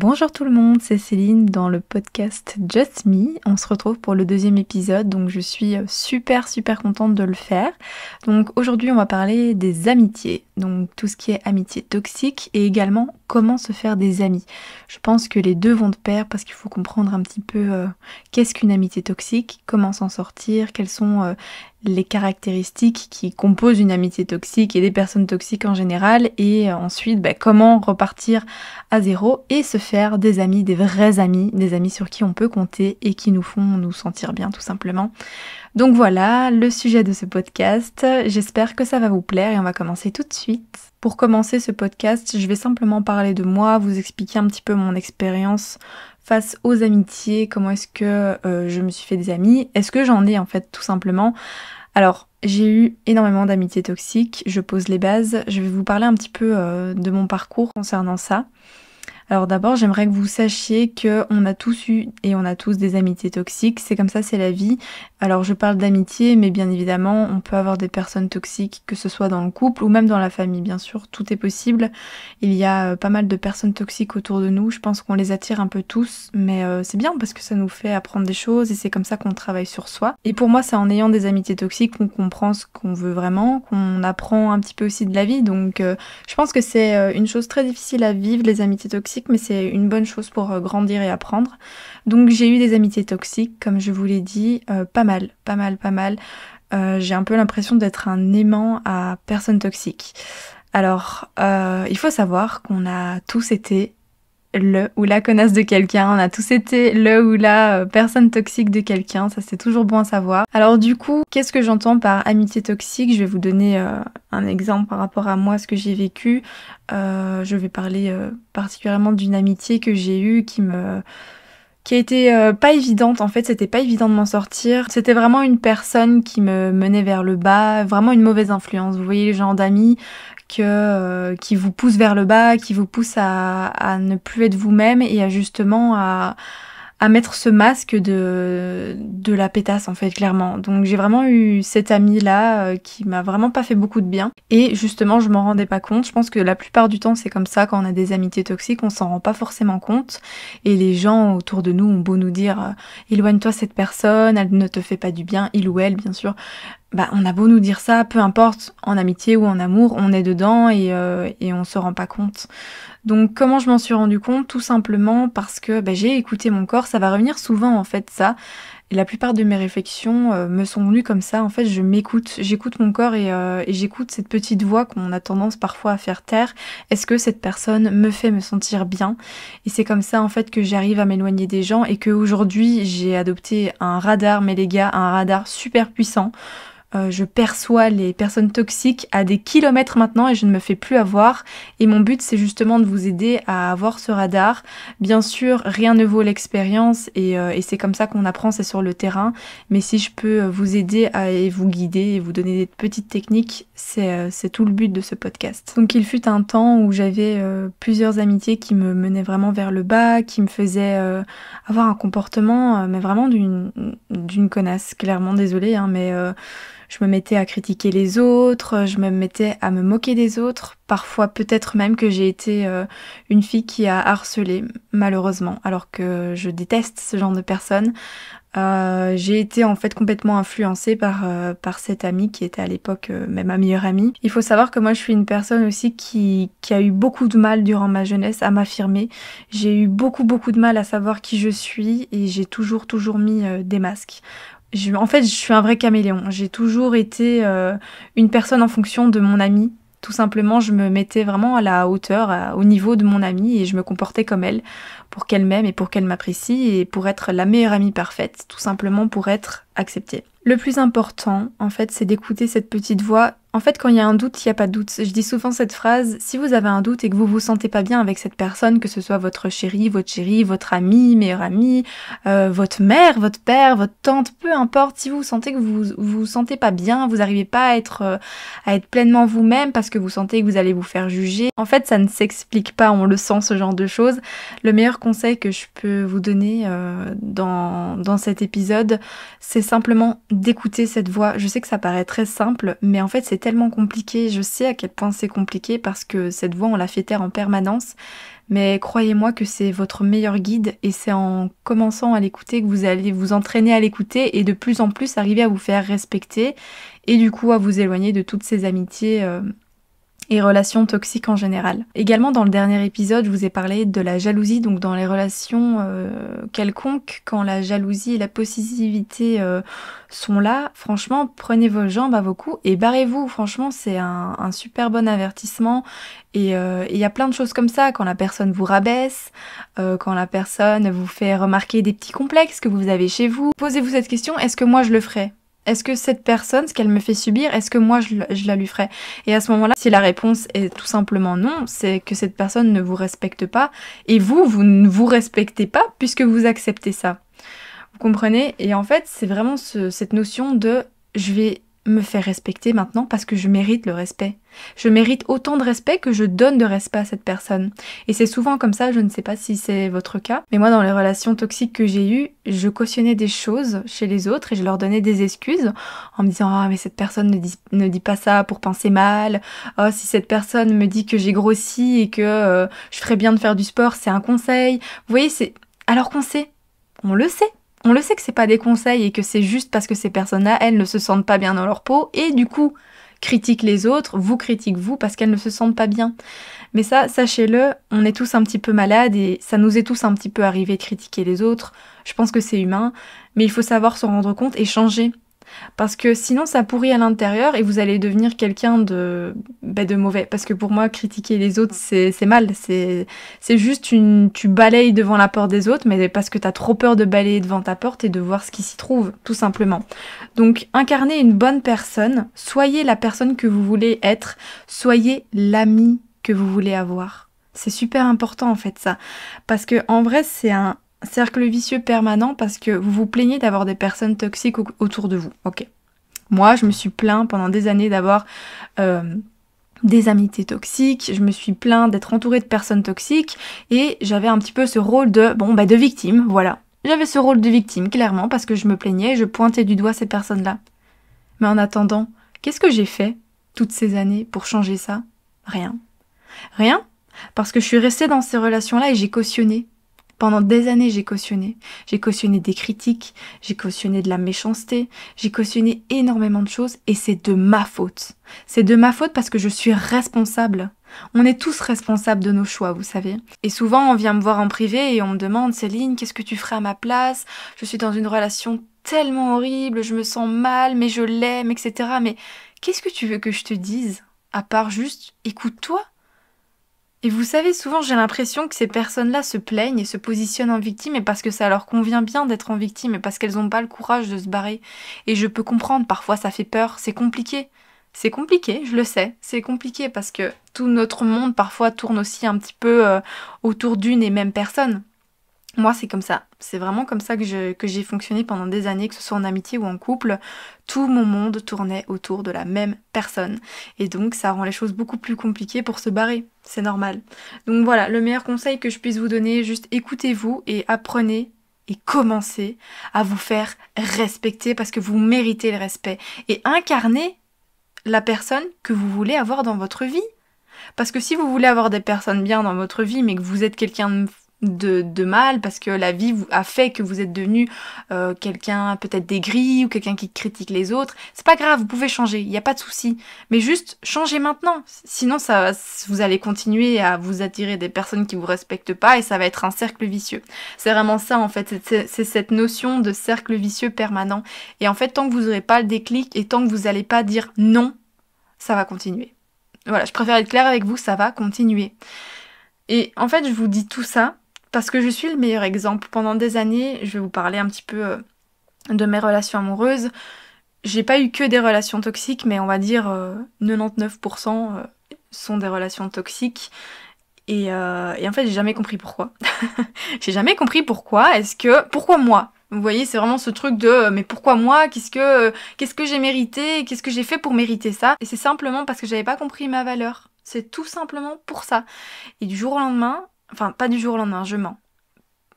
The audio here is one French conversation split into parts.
Bonjour tout le monde, c'est Céline dans le podcast Just Me. On se retrouve pour le deuxième épisode, donc je suis super contente de le faire. Donc aujourd'hui on va parler des amitiés, donc tout ce qui est amitié toxique et également comment se faire des amis. Je pense que les deux vont de pair parce qu'il faut comprendre un petit peu qu'est-ce qu'une amitié toxique, comment s'en sortir, quelles sont les caractéristiques qui composent une amitié toxique et des personnes toxiques en général, et ensuite comment repartir à zéro et se faire des amis, des vrais amis, des amis sur qui on peut compter et qui nous font nous sentir bien tout simplement. Donc voilà le sujet de ce podcast, j'espère que ça va vous plaire et on va commencer tout de suite. Pour commencer ce podcast, je vais simplement parler de moi, vous expliquer un petit peu mon expérience face aux amitiés, comment est-ce que je me suis fait des amis, est-ce que j'en ai en fait tout simplement. Alors, j'ai eu énormément d'amitiés toxiques, je pose les bases, je vais vous parler un petit peu de mon parcours concernant ça. Alors d'abord, j'aimerais que vous sachiez qu'on a tous eu et on a tous des amitiés toxiques, c'est comme ça, c'est la vie. Alors je parle d'amitié, mais bien évidemment, on peut avoir des personnes toxiques, que ce soit dans le couple ou même dans la famille, bien sûr, tout est possible. Il y a pas mal de personnes toxiques autour de nous, je pense qu'on les attire un peu tous, mais c'est bien parce que ça nous fait apprendre des choses et c'est comme ça qu'on travaille sur soi. Et pour moi, c'est en ayant des amitiés toxiques qu'on comprend ce qu'on veut vraiment, qu'on apprend un petit peu aussi de la vie, donc je pense que c'est une chose très difficile à vivre, les amitiés toxiques, mais c'est une bonne chose pour grandir et apprendre. Donc j'ai eu des amitiés toxiques, comme je vous l'ai dit, pas mal. J'ai un peu l'impression d'être un aimant à personnes toxiques. Alors, il faut savoir qu'on a tous été le ou la connasse de quelqu'un, on a tous été le ou la personne toxique de quelqu'un, ça c'est toujours bon à savoir. Alors du coup, qu'est-ce que j'entends par amitié toxique? Je vais vous donner un exemple par rapport à moi, ce que j'ai vécu. Je vais parler particulièrement d'une amitié que j'ai eue qui a été pas évidente, en fait c'était pas évident de m'en sortir. C'était vraiment une personne qui me menait vers le bas, vraiment une mauvaise influence. Vous voyez les gens d'amis qui vous poussent vers le bas, qui vous poussent à ne plus être vous-même et à justement à mettre ce masque de la pétasse en fait, clairement. Donc j'ai vraiment eu cette amie là qui m'a vraiment pas fait beaucoup de bien et justement je m'en rendais pas compte. Je pense que la plupart du temps c'est comme ça quand on a des amitiés toxiques, on s'en rend pas forcément compte et les gens autour de nous ont beau nous dire éloigne-toi cette personne, elle ne te fait pas du bien, il ou elle bien sûr. On a beau nous dire ça, peu importe, en amitié ou en amour, on est dedans et on se rend pas compte. Donc comment je m'en suis rendu compte? Tout simplement parce que j'ai écouté mon corps, ça va revenir souvent en fait ça. Et la plupart de mes réflexions me sont venues comme ça, en fait je m'écoute, j'écoute mon corps et j'écoute cette petite voix qu'on a tendance parfois à faire taire. Est-ce que cette personne me fait me sentir bien? Et c'est comme ça en fait que j'arrive à m'éloigner des gens et qu'aujourd'hui j'ai adopté un radar, mais les gars, un radar super puissant. Je perçois les personnes toxiques à des kilomètres maintenant et je ne me fais plus avoir. Et mon but, c'est justement de vous aider à avoir ce radar. Bien sûr, rien ne vaut l'expérience et c'est comme ça qu'on apprend, c'est sur le terrain. Mais si je peux vous aider et vous guider et vous donner des petites techniques, c'est tout le but de ce podcast. Donc il fut un temps où j'avais plusieurs amitiés qui me menaient vraiment vers le bas, qui me faisaient avoir un comportement, mais vraiment d'une connasse. Clairement, désolée, mais... je me mettais à critiquer les autres, je me mettais à me moquer des autres. Parfois peut-être même que j'ai été une fille qui a harcelé, malheureusement, alors que je déteste ce genre de personnes. J'ai été en fait complètement influencée par cette amie qui était à l'époque même ma meilleure amie. Il faut savoir que moi je suis une personne aussi qui a eu beaucoup de mal durant ma jeunesse à m'affirmer. J'ai eu beaucoup de mal à savoir qui je suis et j'ai toujours mis des masques. En fait, je suis un vrai caméléon. J'ai toujours été une personne en fonction de mon ami. Tout simplement, je me mettais vraiment à la hauteur, au niveau de mon amie et je me comportais comme elle pour qu'elle m'aime et pour qu'elle m'apprécie et pour être la meilleure amie parfaite, tout simplement pour être acceptée. Le plus important, en fait, c'est d'écouter cette petite voix. En fait, quand il y a un doute, il n'y a pas de doute. Je dis souvent cette phrase, si vous avez un doute et que vous vous sentez pas bien avec cette personne, que ce soit votre chéri, votre ami, meilleur ami, votre mère, votre père, votre tante, peu importe, si vous sentez que vous sentez pas bien, vous n'arrivez pas à être pleinement vous-même parce que vous sentez que vous allez vous faire juger, en fait, ça ne s'explique pas, on le sent, ce genre de choses. Le meilleur conseil que je peux vous donner dans cet épisode, c'est simplement d'écouter cette voix. Je sais que ça paraît très simple, mais en fait c'est tellement compliqué, je sais à quel point c'est compliqué parce que cette voix on la fait taire en permanence, mais croyez-moi que c'est votre meilleur guide et c'est en commençant à l'écouter que vous allez vous entraîner à l'écouter et de plus en plus arriver à vous faire respecter et du coup à vous éloigner de toutes ces amitiés et relations toxiques en général. Également dans le dernier épisode, je vous ai parlé de la jalousie, donc dans les relations quelconques, quand la jalousie et la possessivité sont là, franchement, prenez vos jambes à vos coups et barrez-vous. Franchement, c'est un super bon avertissement. Et il y a plein de choses comme ça, quand la personne vous rabaisse, quand la personne vous fait remarquer des petits complexes que vous avez chez vous. Posez-vous cette question, est-ce que moi je le ferais ? Est-ce que cette personne, ce qu'elle me fait subir, est-ce que moi je la lui ferais ? Et à ce moment-là, si la réponse est tout simplement non, c'est que cette personne ne vous respecte pas et vous ne vous respectez pas puisque vous acceptez ça. Vous comprenez ? Et en fait, c'est vraiment cette notion de je vais me faire respecter maintenant parce que je mérite le respect. Je mérite autant de respect que je donne de respect à cette personne. Et c'est souvent comme ça, je ne sais pas si c'est votre cas, mais moi dans les relations toxiques que j'ai eues, je cautionnais des choses chez les autres et je leur donnais des excuses en me disant « Ah mais cette personne ne dit pas ça pour penser mal. Oh si cette personne me dit que j'ai grossi et que je ferais bien de faire du sport, c'est un conseil. » Vous voyez, c'est alors qu'on sait, on le sait. On le sait que c'est pas des conseils et que c'est juste parce que ces personnes-là, elles ne se sentent pas bien dans leur peau et du coup critiquent les autres, vous critiquent vous parce qu'elles ne se sentent pas bien. Mais ça, sachez-le, on est tous un petit peu malades et ça nous est tous un petit peu arrivé de critiquer les autres. Je pense que c'est humain, mais il faut savoir se rendre compte et changer. Parce que sinon ça pourrit à l'intérieur et vous allez devenir quelqu'un de mauvais. Parce que pour moi, critiquer les autres, c'est mal. C'est juste tu balayes devant la porte des autres, mais parce que t'as trop peur de balayer devant ta porte et de voir ce qui s'y trouve, tout simplement. Donc, incarnez une bonne personne, soyez la personne que vous voulez être, soyez l'ami que vous voulez avoir. C'est super important en fait ça. Parce que en vrai, c'est un cercle vicieux permanent parce que vous vous plaignez d'avoir des personnes toxiques autour de vous. Ok. Moi, je me suis plaint pendant des années d'avoir des amitiés toxiques, je me suis plaint d'être entourée de personnes toxiques et j'avais un petit peu ce rôle de victime, voilà. J'avais ce rôle de victime, clairement, parce que je me plaignais, je pointais du doigt ces personnes-là. Mais en attendant, qu'est-ce que j'ai fait toutes ces années pour changer ça ? Rien. Rien, parce que je suis restée dans ces relations-là et j'ai cautionné. Pendant des années, j'ai cautionné. J'ai cautionné des critiques, j'ai cautionné de la méchanceté, j'ai cautionné énormément de choses et c'est de ma faute. C'est de ma faute parce que je suis responsable. On est tous responsables de nos choix, vous savez. Et souvent, on vient me voir en privé et on me demande « Céline, qu'est-ce que tu ferais à ma place ? Je suis dans une relation tellement horrible, je me sens mal, mais je l'aime, etc. » Mais qu'est-ce que tu veux que je te dise ? À part juste « écoute-toi ». Et vous savez, souvent j'ai l'impression que ces personnes-là se plaignent et se positionnent en victime et parce que ça leur convient bien d'être en victime et parce qu'elles n'ont pas le courage de se barrer. Et je peux comprendre, parfois ça fait peur, c'est compliqué. C'est compliqué, je le sais, c'est compliqué parce que tout notre monde parfois tourne aussi un petit peu autour d'une et même personne. Moi, c'est comme ça. C'est vraiment comme ça que j'ai fonctionné pendant des années, que ce soit en amitié ou en couple. Tout mon monde tournait autour de la même personne. Et donc, ça rend les choses beaucoup plus compliquées pour se barrer. C'est normal. Donc voilà, le meilleur conseil que je puisse vous donner, juste écoutez-vous et apprenez et commencez à vous faire respecter parce que vous méritez le respect. Et incarnez la personne que vous voulez avoir dans votre vie. Parce que si vous voulez avoir des personnes bien dans votre vie, mais que vous êtes quelqu'un de mal parce que la vie a fait que vous êtes devenu quelqu'un peut-être d'aigri ou quelqu'un qui critique les autres, c'est pas grave, vous pouvez changer, il n'y a pas de souci. Mais juste changez maintenant, sinon vous allez continuer à vous attirer des personnes qui vous respectent pas et ça va être un cercle vicieux. C'est vraiment ça en fait, c'est cette notion de cercle vicieux permanent. Et en fait, tant que vous n'aurez pas le déclic et tant que vous n'allez pas dire non, ça va continuer. Voilà, je préfère être claire avec vous, ça va continuer. Et en fait, je vous dis tout ça parce que je suis le meilleur exemple. Pendant des années, je vais vous parler un petit peu de mes relations amoureuses. J'ai pas eu que des relations toxiques, mais on va dire 99% sont des relations toxiques. Et en fait, j'ai jamais compris pourquoi. J'ai jamais compris pourquoi. Pourquoi moi ? Vous voyez, c'est vraiment ce truc de mais pourquoi moi ? Qu'est-ce que j'ai mérité ? Qu'est-ce que j'ai fait pour mériter ça ? Et c'est simplement parce que j'avais pas compris ma valeur. C'est tout simplement pour ça. Et du jour au lendemain, enfin pas du jour au lendemain, je mens.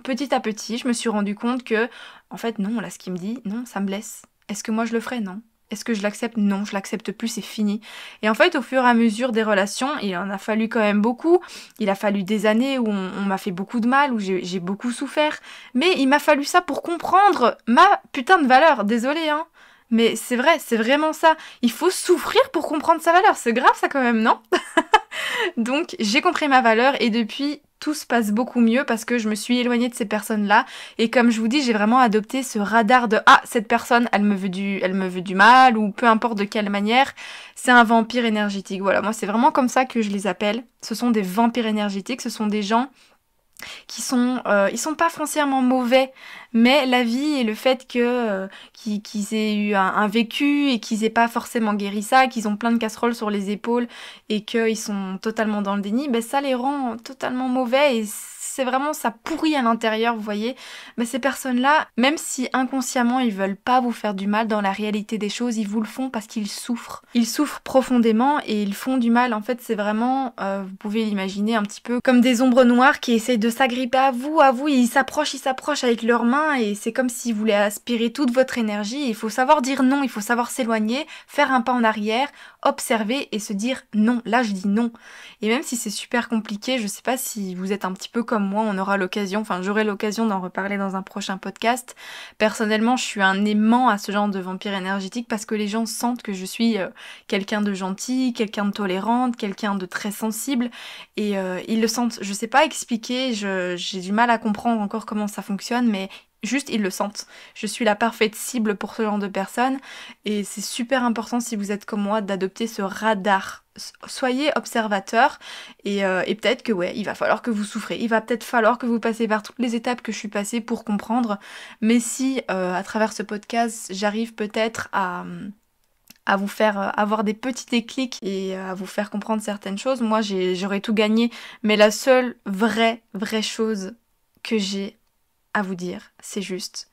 Petit à petit, je me suis rendu compte que, en fait non, là ce qu'il me dit, non, ça me blesse. Est-ce que moi je le ferais ? Non. Est-ce que je l'accepte? Non, je l'accepte plus, c'est fini. Et en fait, au fur et à mesure des relations, il en a fallu quand même beaucoup. Il a fallu des années où on m'a fait beaucoup de mal, où j'ai beaucoup souffert. Mais il m'a fallu ça pour comprendre ma putain de valeur. Désolée, hein. Mais c'est vrai, c'est vraiment ça. Il faut souffrir pour comprendre sa valeur. C'est grave ça quand même, non? Donc j'ai compris ma valeur et depuis tout se passe beaucoup mieux parce que je me suis éloignée de ces personnes-là et comme je vous dis j'ai vraiment adopté ce radar de ah cette personne elle me veut du mal ou peu importe de quelle manière c'est un vampire énergétique. Voilà, moi c'est vraiment comme ça que je les appelle. Ce sont des vampires énergétiques, ce sont des gens ils sont pas foncièrement mauvais, mais la vie et le fait qu'ils aient eu un vécu et qu'ils aient pas forcément guéri ça, qu'ils ont plein de casseroles sur les épaules et qu'ils sont totalement dans le déni, ben ça les rend totalement mauvais et c'est vraiment ça pourrit à l'intérieur, vous voyez. Mais ces personnes-là, même si inconsciemment ils veulent pas vous faire du mal, dans la réalité des choses, ils vous le font parce qu'ils souffrent. Ils souffrent profondément et ils font du mal. En fait, c'est vraiment, vous pouvez l'imaginer un petit peu comme des ombres noires qui essayent de s'agripper à vous, ils s'approchent avec leurs mains et c'est comme s'ils voulaient aspirer toute votre énergie. Il faut savoir dire non, il faut savoir s'éloigner, faire un pas en arrière, observer et se dire non. Là, je dis non. Et même si c'est super compliqué, je sais pas si vous êtes un petit peu comme moi, j'aurai l'occasion d'en reparler dans un prochain podcast. Personnellement, je suis un aimant à ce genre de vampire énergétique parce que les gens sentent que je suis quelqu'un de gentil, quelqu'un de tolérante, quelqu'un de très sensible et ils le sentent. Je sais pas expliquer, j'ai du mal à comprendre encore comment ça fonctionne, mais juste ils le sentent. Je suis la parfaite cible pour ce genre de personnes et c'est super important si vous êtes comme moi d'adopter ce radar. Soyez observateur et peut-être que ouais, il va falloir que vous souffrez, il va peut-être falloir que vous passez par toutes les étapes que je suis passée pour comprendre, mais si à travers ce podcast j'arrive peut-être à vous faire avoir des petits déclics et à vous faire comprendre certaines choses, moi j'aurais tout gagné, mais la seule vraie chose que j'ai à vous dire, c'est juste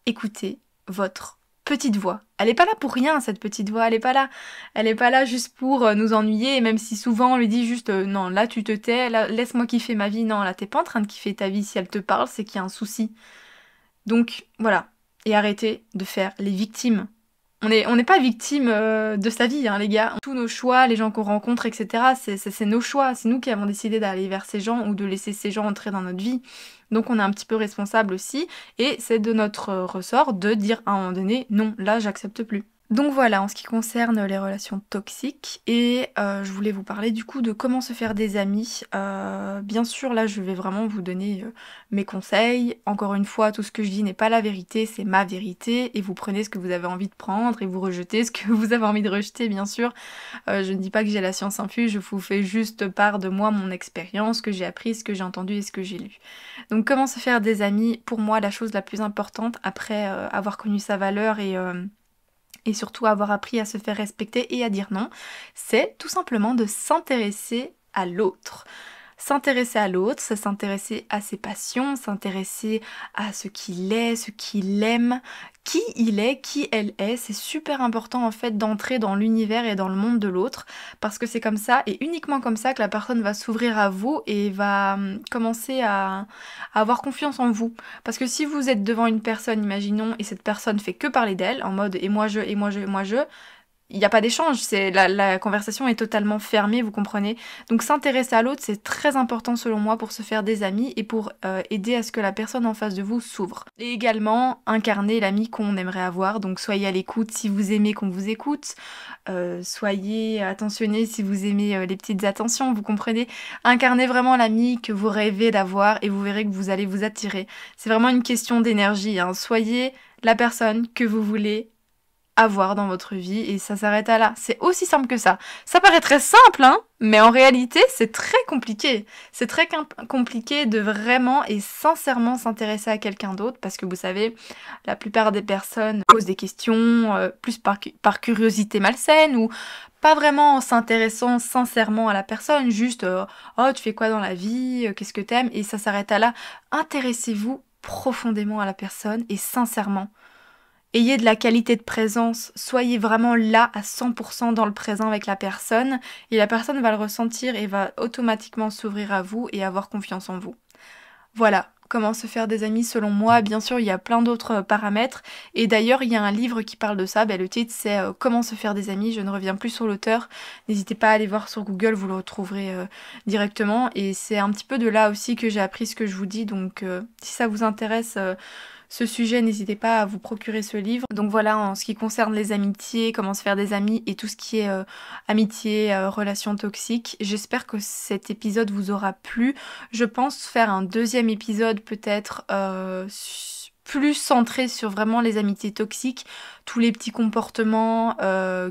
écoutez votre petite voix. Elle est pas là pour rien, cette petite voix, elle est pas là. Elle est pas là juste pour nous ennuyer, et même si souvent on lui dit juste non, là tu te tais, là, laisse-moi kiffer ma vie. Non, là t'es pas en train de kiffer ta vie, si elle te parle, c'est qu'il y a un souci. Donc voilà, et arrêtez de faire les victimes. On n'est pas victime de sa vie, hein, les gars. Tous nos choix, les gens qu'on rencontre, etc., c'est nos choix. C'est nous qui avons décidé d'aller vers ces gens ou de laisser ces gens entrer dans notre vie. Donc on est un petit peu responsable aussi. Et c'est de notre ressort de dire à un moment donné, non, là, j'accepte plus. Donc voilà, en ce qui concerne les relations toxiques, et je voulais vous parler du coup de comment se faire des amis. Bien sûr, là je vais vraiment vous donner mes conseils. Encore une fois, tout ce que je dis n'est pas la vérité, c'est ma vérité, et vous prenez ce que vous avez envie de prendre, et vous rejetez ce que vous avez envie de rejeter, bien sûr. Je ne dis pas que j'ai la science infuse, je vous fais juste part de moi, mon expérience, ce que j'ai appris, ce que j'ai entendu et ce que j'ai lu. Donc comment se faire des amis, pour moi la chose la plus importante, après avoir connu sa valeur et surtout avoir appris à se faire respecter et à dire non, c'est tout simplement de s'intéresser à l'autre. S'intéresser à l'autre, c'est s'intéresser à ses passions, s'intéresser à ce qu'il est, ce qu'il aime, qui il est, qui elle est. C'est super important en fait d'entrer dans l'univers et dans le monde de l'autre parce que c'est comme ça et uniquement comme ça que la personne va s'ouvrir à vous et va commencer à avoir confiance en vous. Parce que si vous êtes devant une personne, imaginons, et cette personne fait que parler d'elle en mode et moi je, et moi je, et moi je, il n'y a pas d'échange, c'est la conversation est totalement fermée, vous comprenez. Donc s'intéresser à l'autre, c'est très important selon moi pour se faire des amis et pour aider à ce que la personne en face de vous s'ouvre. Et également, incarner l'ami qu'on aimerait avoir, donc soyez à l'écoute si vous aimez qu'on vous écoute, soyez attentionnés si vous aimez les petites attentions, vous comprenez. Incarnez vraiment l'ami que vous rêvez d'avoir et vous verrez que vous allez vous attirer. C'est vraiment une question d'énergie, hein. Soyez la personne que vous voulez avoir dans votre vie et ça s'arrête à là. C'est aussi simple que ça. Ça paraît très simple, hein, mais en réalité, c'est très compliqué. C'est très compliqué de vraiment et sincèrement s'intéresser à quelqu'un d'autre parce que vous savez, la plupart des personnes posent des questions plus par curiosité malsaine ou pas vraiment en s'intéressant sincèrement à la personne, juste oh, tu fais quoi dans la vie, qu'est-ce que t'aimes, et ça s'arrête à là. Intéressez-vous profondément à la personne et sincèrement. Ayez de la qualité de présence, soyez vraiment là à 100% dans le présent avec la personne et la personne va le ressentir et va automatiquement s'ouvrir à vous et avoir confiance en vous. Voilà, Comment se faire des amis selon moi. Bien sûr, il y a plein d'autres paramètres. Et d'ailleurs, il y a un livre qui parle de ça. Le titre, c'est Comment se faire des amis. Je ne reviens plus sur l'auteur. N'hésitez pas à aller voir sur Google, vous le retrouverez directement. Et c'est un petit peu de là aussi que j'ai appris ce que je vous dis. Donc, si ça vous intéresse ce sujet, n'hésitez pas à vous procurer ce livre. Donc voilà, en ce qui concerne les amitiés, comment se faire des amis et tout ce qui est amitié, relations toxiques. J'espère que cet épisode vous aura plu. Je pense faire un deuxième épisode peut-être plus centré sur vraiment les amitiés toxiques, tous les petits comportements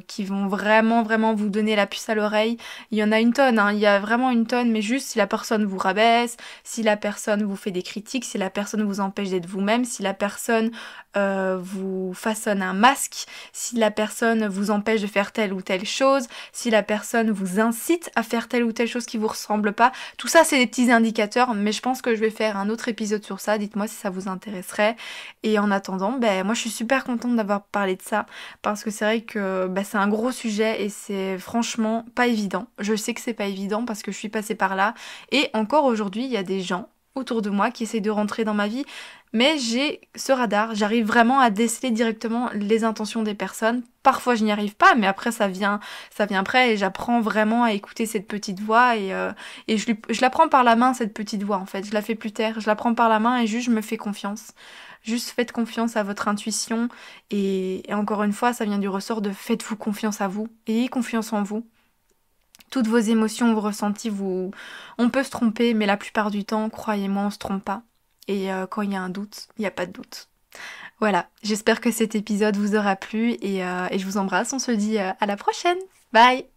qui vont vraiment vous donner la puce à l'oreille. Il y en a une tonne, hein, il y a vraiment une tonne, mais juste si la personne vous rabaisse, si la personne vous fait des critiques, si la personne vous empêche d'être vous-même, si la personne vous façonne un masque, si la personne vous empêche de faire telle ou telle chose, si la personne vous incite à faire telle ou telle chose qui vous ressemble pas, tout ça c'est des petits indicateurs, mais je pense que je vais faire un autre épisode sur ça, dites-moi si ça vous intéresserait. Et en attendant, moi je suis super contente d'avoir parlé de ça, parce que c'est vrai que c'est un gros sujet et c'est franchement pas évident. Je sais que c'est pas évident parce que je suis passée par là, et encore aujourd'hui il y a des gens autour de moi qui essayent de rentrer dans ma vie, mais j'ai ce radar, j'arrive vraiment à déceler directement les intentions des personnes. Parfois je n'y arrive pas, mais après ça vient après, et j'apprends vraiment à écouter cette petite voix, et je la prends par la main, cette petite voix en fait, je la fais plus taire, je la prends par la main et juste je me fais confiance. Juste faites confiance à votre intuition, et encore une fois ça vient du ressort de faites-vous confiance à vous, ayez confiance en vous. Toutes vos émotions, vos ressentis, on peut se tromper, mais la plupart du temps, croyez-moi, on se trompe pas. Et quand il y a un doute, il n'y a pas de doute. Voilà, j'espère que cet épisode vous aura plu, et je vous embrasse, on se dit à la prochaine. Bye!